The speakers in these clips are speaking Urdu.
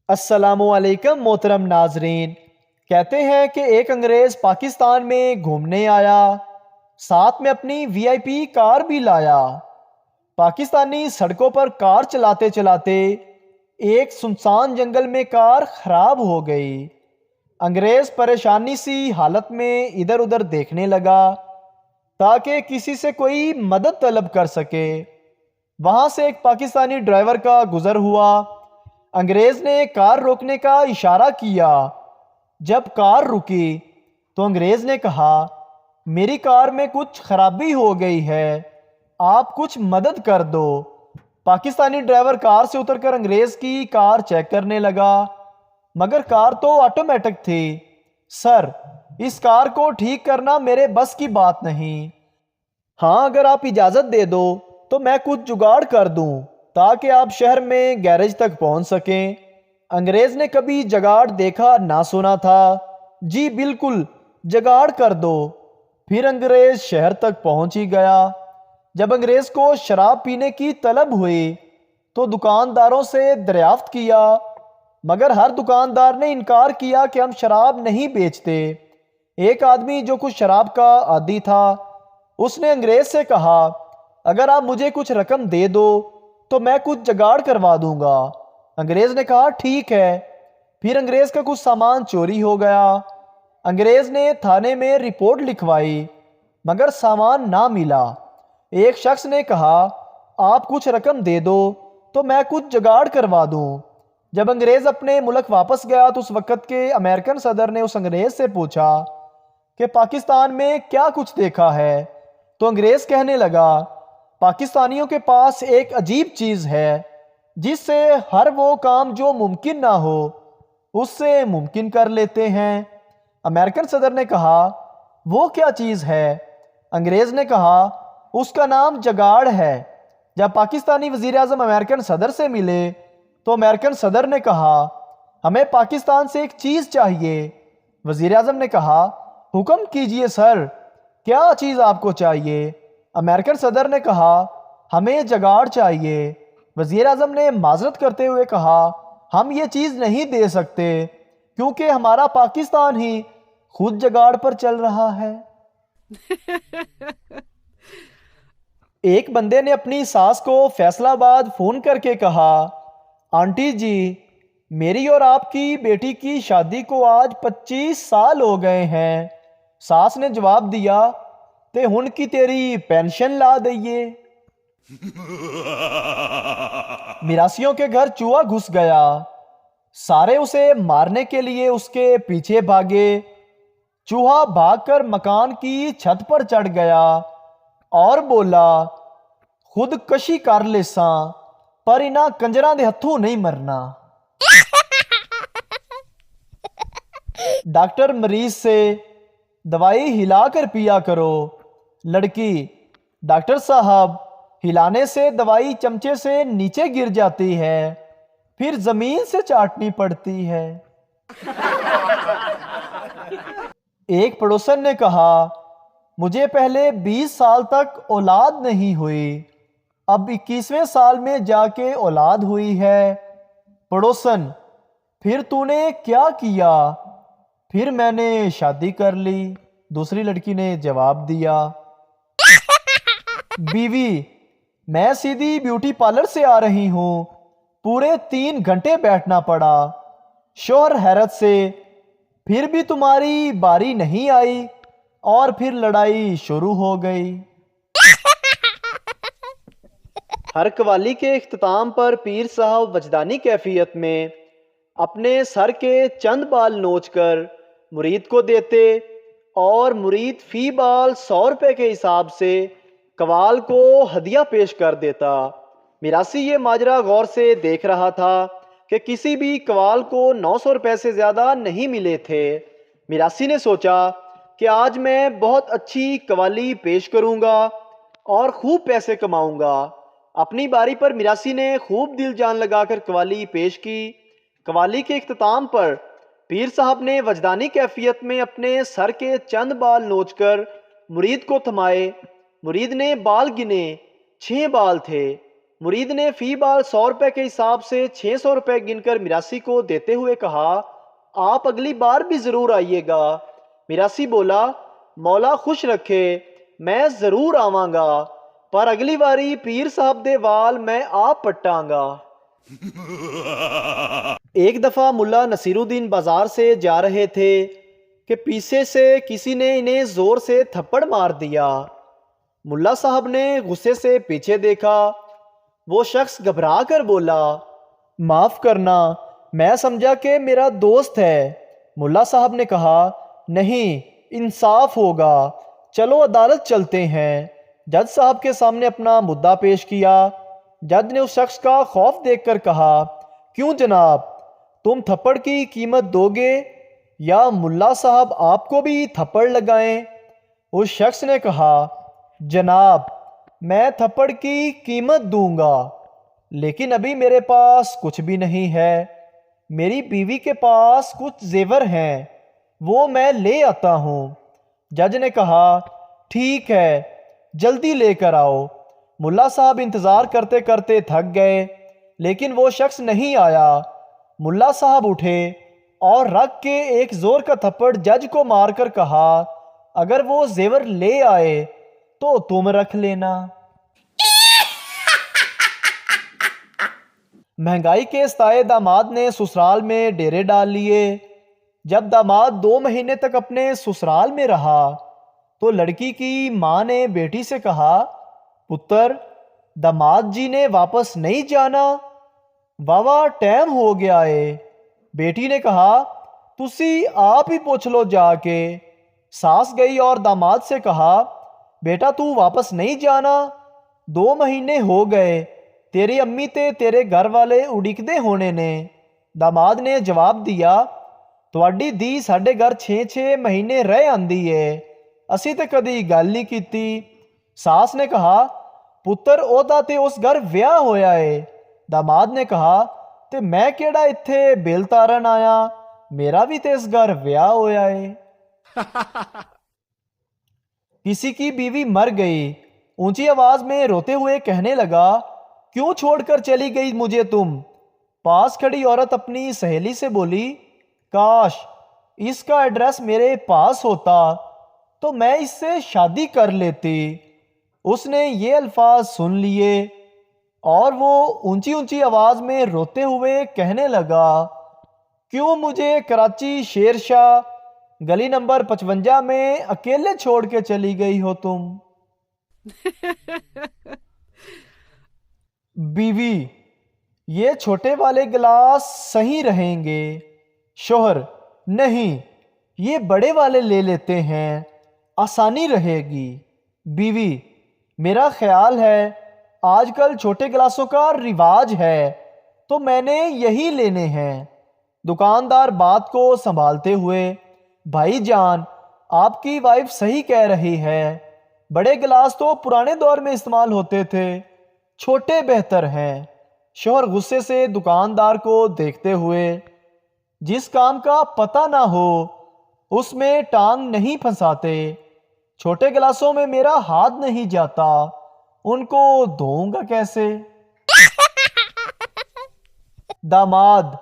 السلام علیکم محترم ناظرین۔ کہتے ہیں کہ ایک انگریز پاکستان میں گھومنے آیا، ساتھ میں اپنی وی آئی پی کار بھی لایا۔ پاکستانی سڑکوں پر کار چلاتے چلاتے ایک سنسان جنگل میں کار خراب ہو گئی۔ انگریز پریشانی سی حالت میں ادھر ادھر دیکھنے لگا تاکہ کسی سے کوئی مدد طلب کر سکے۔ وہاں سے ایک پاکستانی ڈرائیور کا گزر ہوا۔ انگریز نے کار روکنے کا اشارہ کیا۔ جب کار رکی تو انگریز نے کہا، میری کار میں کچھ خرابی ہو گئی ہے، آپ کچھ مدد کر دو۔ پاکستانی ڈرائیور کار سے اتر کر انگریز کی کار چیک کرنے لگا، مگر کار تو آٹومیٹک تھی۔ سر، اس کار کو ٹھیک کرنا میرے بس کی بات نہیں۔ ہاں، اگر آپ اجازت دے دو تو میں کچھ جگاڑ کر دوں تاکہ آپ شہر میں گیرج تک پہنچ سکیں۔ انگریز نے کبھی جگاڑ دیکھا نہ سنا تھا۔ جی بالکل، جگاڑ کر دو۔ پھر انگریز شہر تک پہنچ ہی گیا۔ جب انگریز کو شراب پینے کی طلب ہوئی تو دکانداروں سے دریافت کیا، مگر ہر دکاندار نے انکار کیا کہ ہم شراب نہیں بیچتے۔ ایک آدمی جو کچھ شراب کا عادی تھا، اس نے انگریز سے کہا، اگر آپ مجھے کچھ رقم دے دو تو میں کچھ جگاڑ کروا دوں گا۔ انگریز نے کہا ٹھیک ہے۔ پھر انگریز کا کچھ سامان چوری ہو گیا۔ انگریز نے تھانے میں رپورٹ لکھوائی، مگر سامان نہ ملا۔ ایک شخص نے کہا، آپ کچھ رقم دے دو تو میں کچھ جگاڑ کروا دوں۔ جب انگریز اپنے ملک واپس گیا تو اس وقت کے امریکن صدر نے اس انگریز سے پوچھا کہ پاکستان میں کیا کچھ دیکھا ہے؟ تو انگریز کہنے لگا، پاکستانیوں کے پاس ایک عجیب چیز ہے جس سے ہر وہ کام جو ممکن نہ ہو اس سے ممکن کر لیتے ہیں۔ امریکن صدر نے کہا، وہ کیا چیز ہے؟ انگریز نے کہا، اس کا نام جگاڑ ہے۔ جب پاکستانی وزیر اعظم امریکن صدر سے ملے تو امریکن صدر نے کہا، ہمیں پاکستان سے ایک چیز چاہیے۔ وزیر اعظم نے کہا، حکم کیجئے سر، کیا چیز آپ کو چاہیے؟ امریکن صدر نے کہا، ہمیں جگاڑ چاہیے۔ وزیر اعظم نے معذرت کرتے ہوئے کہا، ہم یہ چیز نہیں دے سکتے کیونکہ ہمارا پاکستان ہی خود جگاڑ پر چل رہا ہے۔ ایک بندے نے اپنی ساس کو فیصل آباد فون کر کے کہا، آنٹی جی، میری اور آپ کی بیٹی کی شادی کو آج 25 سال ہو گئے ہیں۔ ساس نے جواب دیا، تے ہن کی تیری پینشن لا دئیے۔ میراسیوں کے گھر چوہا گھس گیا۔ سارے اسے مارنے کے لیے اس کے پیچھے بھاگے۔ چوہا بھاگ کر مکان کی چھت پر چڑھ گیا اور بولا، خود کشی کر لیساں پر انہاں کنجراں دے ہتھوں نہیں مرنا۔ ڈاکٹر مریض سے، دوائی ہلا کر پیا کرو۔ لڑکی، ڈاکٹر صاحب، ہلانے سے دوائی چمچے سے نیچے گر جاتی ہے، پھر زمین سے چاٹنی پڑتی ہے۔ ایک پڑوسن نے کہا، مجھے پہلے 20 سال تک اولاد نہیں ہوئی، اب 21ویں سال میں جا کے اولاد ہوئی ہے۔ پڑوسن، پھر تو نے کیا کیا؟ پھر میں نے شادی کر لی، دوسری لڑکی نے جواب دیا۔ بیوی، میں سیدھی بیوٹی پارلر سے آ رہی ہوں، پورے 3 گھنٹے بیٹھنا پڑا۔ شوہر حیرت سے، پھر بھی تمہاری باری نہیں آئی، اور پھر لڑائی شروع ہو گئی۔ ہر قوالی کے اختتام پر پیر صاحب وجدانی کیفیت میں اپنے سر کے چند بال نوچ کر مرید کو دیتے اور مرید فی بال 100 روپے کے حساب سے قوال کو ہدیہ پیش کر دیتا۔ میراثی یہ ماجرا غور سے دیکھ رہا تھا کہ کسی بھی قوال کو 900 روپے سے زیادہ نہیں ملے تھے۔ میراثی نے سوچا کہ آج میں بہت اچھی قوالی پیش کروں گا اور خوب پیسے کماؤں گا۔ اپنی باری پر میراثی نے خوب دل جان لگا کر قوالی پیش کی۔ قوالی کے اختتام پر پیر صاحب نے وجدانی کیفیت میں اپنے سر کے چند بال نوچ کر مرید کو تھمائے۔ مرید نے بال گنے، 6 بال تھے۔ مرید نے فی بال 100 روپے کے حساب سے 600 روپے گن کر میراثی کو دیتے ہوئے کہا آپ اگلی بار بھی ضرور آئیے گا۔ میراثی بولا مولا خوش رکھے، میں ضرور آواں گا، پر اگلی باری پیر صاحب دے وال میں آپ پٹاں گا۔ ایک دفعہ ملا نصیر الدین بازار سے جا رہے تھے کہ پیچھے سے کسی نے انہیں زور سے تھپڑ مار دیا۔ ملا صاحب نے غصے سے پیچھے دیکھا، وہ شخص گھبرا کر بولا معاف کرنا، میں سمجھا کہ میرا دوست ہے۔ ملا صاحب نے کہا نہیں، انصاف ہوگا، چلو عدالت چلتے ہیں۔ جج صاحب کے سامنے اپنا مدعا پیش کیا۔ جج نے اس شخص کا خوف دیکھ کر کہا کیوں جناب، تم تھپڑ کی قیمت دو گے یا ملا صاحب آپ کو بھی تھپڑ لگائیں؟ اس شخص نے کہا جناب میں تھپڑ کی قیمت دوں گا، لیکن ابھی میرے پاس کچھ بھی نہیں ہے، میری بیوی کے پاس کچھ زیور ہیں، وہ میں لے آتا ہوں۔ جج نے کہا ٹھیک ہے، جلدی لے کر آؤ۔ ملا صاحب انتظار کرتے کرتے تھک گئے، لیکن وہ شخص نہیں آیا۔ ملا صاحب اٹھے اور رکھ کے ایک زور کا تھپڑ جج کو مار کر کہا اگر وہ زیور لے آئے تو تم رکھ لینا۔ مہنگائی کے ستائے داماد نے سسرال میں ڈیرے ڈال لیے۔ جب داماد 2 مہینے تک اپنے سسرال میں رہا تو لڑکی کی ماں نے بیٹی سے کہا پتر داماد جی نے واپس نہیں جانا، واوا ٹائم ہو گیا ہے۔ بیٹی نے کہا تسی آپ ہی پوچھ لو جا کے۔ ساس گئی اور داماد سے کہا بیٹا تو واپس نہیں جانا، 2 مہینے ہو گئے، تیری امی تے تیرے گھر والے اڑکدے ہونے نے۔ داماد نے جواب دیا تواڈی دی ساڈے گھر 6 مہینے رہ آندی ہے، اسی تے کدی گل نہیں کیتی۔ ساس نے کہا پتر او دا تے اس گھر ویاہ ہویا ہے۔ داماد نے کہا تے میں کیڑا ایتھے بل تارن آیا، میرا بھی تے اس گھر ویاہ ہویا ہے۔ کسی کی بیوی مر گئی، اونچی آواز میں روتے ہوئے کہنے لگا کیوں چھوڑ کر چلی گئی مجھے تم؟ پاس کھڑی عورت اپنی سہیلی سے بولی کاش اس کا ایڈریس میرے پاس ہوتا تو میں اس سے شادی کر لیتی۔ اس نے یہ الفاظ سن لیے اور وہ اونچی اونچی آواز میں روتے ہوئے کہنے لگا کیوں مجھے کراچی شیر شاہ گلی نمبر 55 میں اکیلے چھوڑ کے چلی گئی ہو تم؟ بیوی یہ چھوٹے والے گلاس صحیح رہیں گے۔ شوہر نہیں، یہ بڑے والے لے لیتے ہیں، آسانی رہے گی۔ بیوی میرا خیال ہے آج کل چھوٹے گلاسوں کا رواج ہے تو میں نے یہی لینے ہیں۔ دکاندار بات کو سنبھالتے ہوئے بھائی جان آپ کی وائف صحیح کہہ رہی ہے، بڑے گلاس تو پرانے دور میں استعمال ہوتے تھے، چھوٹے بہتر ہیں۔ شوہر غصے سے دکاندار کو دیکھتے ہوئے جس کام کا پتہ نہ ہو اس میں ٹانگ نہیں پھنساتے، چھوٹے گلاسوں میں میرا ہاتھ نہیں جاتا، ان کو دھوؤں گا کیسے؟ داماد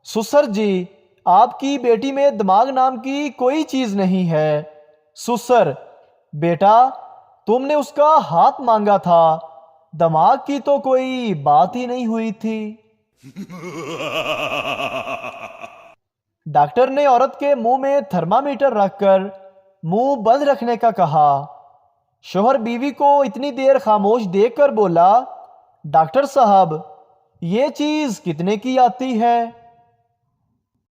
سسر جی آپ کی بیٹی میں دماغ نام کی کوئی چیز نہیں ہے۔ سسر بیٹا تم نے اس کا ہاتھ مانگا تھا، دماغ کی تو کوئی بات ہی نہیں ہوئی تھی۔ ڈاکٹر نے عورت کے منہ میں تھرمامیٹر رکھ کر منہ بند رکھنے کا کہا۔ شوہر بیوی کو اتنی دیر خاموش دیکھ کر بولا ڈاکٹر صاحب یہ چیز کتنے کی آتی ہے؟